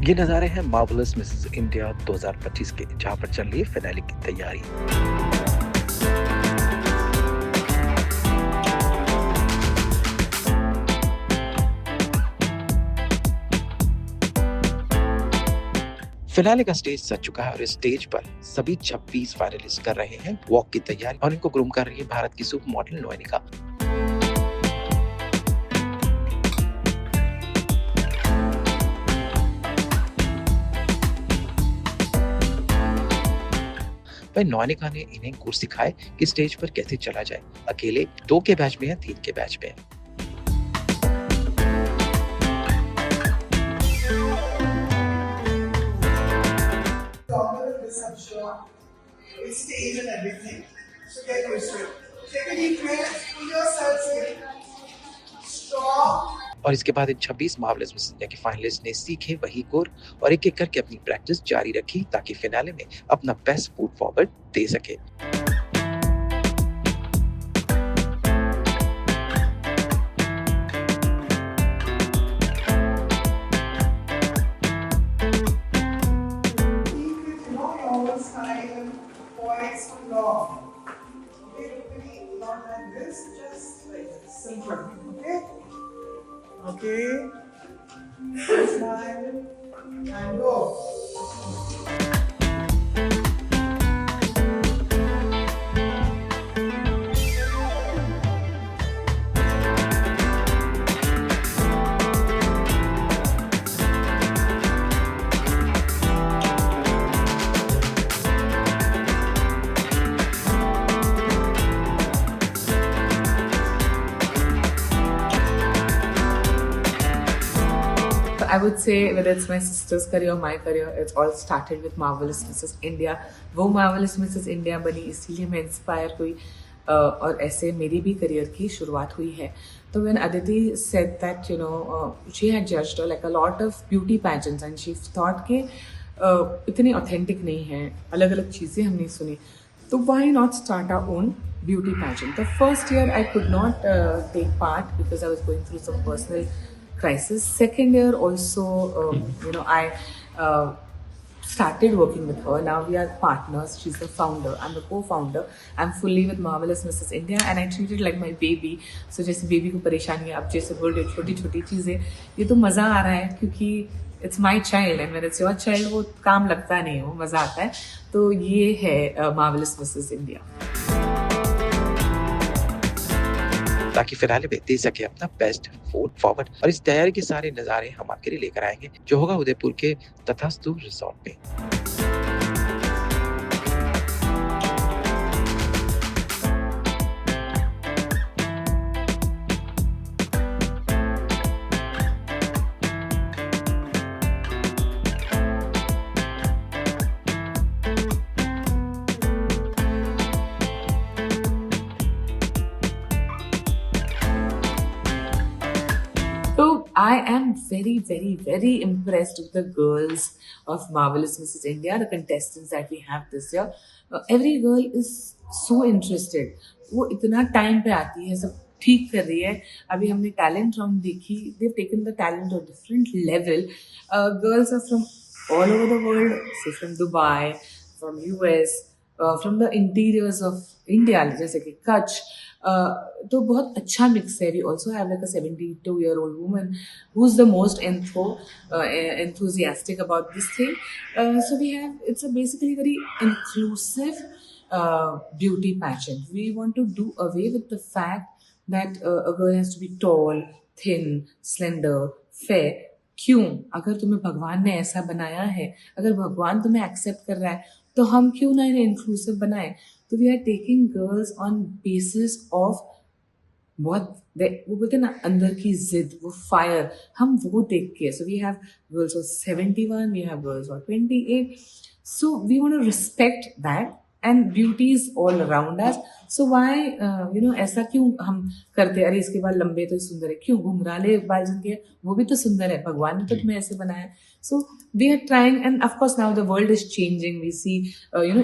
ये नज़ारे हैं मार्वलस मिसेस इंडिया 2025 के, जहां पर चल रही है फिनाले की तैयारी। फिनाले का स्टेज सज चुका है और इस स्टेज पर सभी 26 फाइनलिस्ट कर रहे हैं वॉक की तैयारी और इनको ग्रूम कर रही है भारत की सुपर मॉडल नोएनिका। वही नोएनिका ने इन्हें गुर सिखाए कि स्टेज पर कैसे चला जाए। अकेले 2 के बैच में है, 3 के बैच में है। I'm sure. It's stage and everything. So get used to it. Take a deep breath, pull yourself in. Strong. और इसके बाद इन 26 मार्वलस मिस इंडिया के फाइनलिस्ट ने सीखे वही गुर और एक-एक करके अपनी प्रैक्टिस जारी रखी ताकि फिनाले में अपना बेस्ट फुट फॉरवर्ड दे सके। Okay. Smile and go. I would say whether it's my sister's career or my career, it's all started with Marvelous Mrs. India. वो Marvelous Mrs. India बनी इसीलिए मैं इंस्पायर हुई और ऐसे मेरी भी करियर की शुरुआत हुई है. तो when Aditi said that she had judged like a lot of beauty pageants and she thought कि इतनी authentic नहीं है, अलग-अलग चीज़ें हमने सुनी, तो why not start our own beauty pageant? The first year I could not take part because I was going through some personal crisis. Second year also, I started working with her. Now we are partners. She's the founder. I'm the co-founder. I'm fully with Marvelous Mrs. India and I treat it like my baby. So जैसे baby को परेशानी है, अब जैसे बोल रहे छोटी छोटी चीज़ें, ये तो मज़ा आ रहा है क्योंकि it's my child and when it's your child वो काम लगता नहीं है, वो मज़ा आता है. तो ये है Marvelous Mrs. India. ताकि फिनाले में दे सके अपना बेस्ट फुट फॉरवर्ड और इस तैयारी के सारे नज़ारे हम आपके लिए लेकर आएंगे, जो होगा उदयपुर के तथास्तु रिसोर्ट में। I am very, very, very impressed with the girls of Marvelous Mrs. India, the contestants that we have this year. Every girl is so interested. वो इतना टाइम पे आती है, सब ठीक कर रही है. अभी हमने टैलेंट राउंड देखी. They've taken the talent to a different level. Girls are from all over the world, say from Dubai, from US, from the interiors of India, जैसे कि कच्छ. तो बहुत अच्छा मिक्स है. We also have like a 72-year-old woman who's the most enthusiastic about this thing. So we have, it's a basically very inclusive beauty pageant. We want to do away with the fact that a girl has to be tall, thin, slender, fair. क्यों? अगर तुम्हें भगवान ने ऐसा बनाया है, अगर भगवान तुम्हें एक्सेप्ट कर रहा है, तो हम क्यों ना इन्हें इंक्लूसिव बनाए? तो we are taking girls on basis of बहुत वो बोलते हैं ना अंदर की जिद, वो फायर, हम वो देख के. So we have girls of 71, we have girls of 28. So we want to respect that and beauty is all around us. So why ऐसा क्यों हम करते? अरे इसके बाल लंबे तो सुंदर है, क्यों घुंघराले बाल जिनके वो भी तो सुंदर है, भगवान ने तो तुम्हें ऐसे बनाया. So we are trying, and of course now the world is changing. We see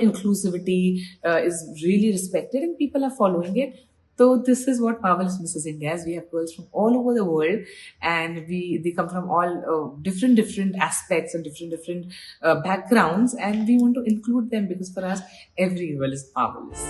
inclusivity is really respected and people are following it. So this is what Marvelous Mrs. India is. We have girls from all over the world, and they come from all different aspects and different backgrounds, and we want to include them because for us, every girl is marvelous.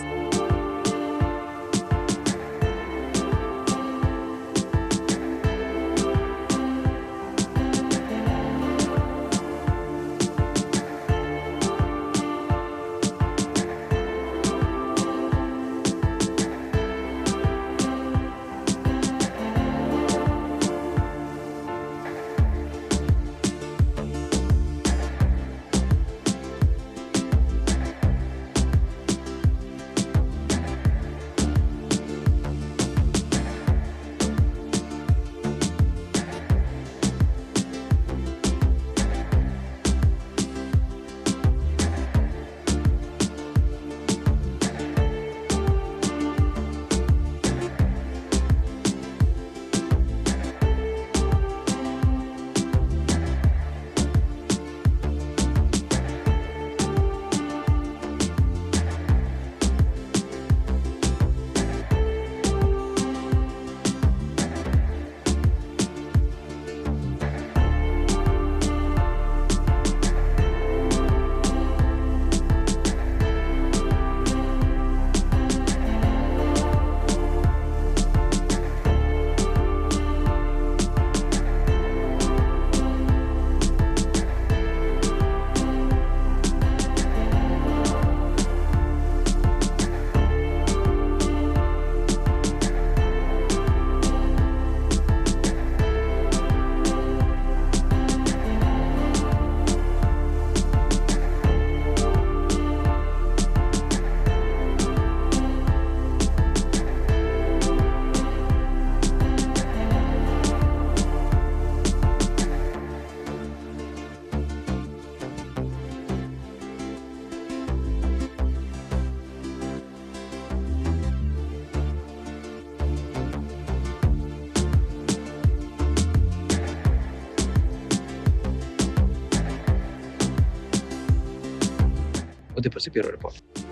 Udaipur से bureau report.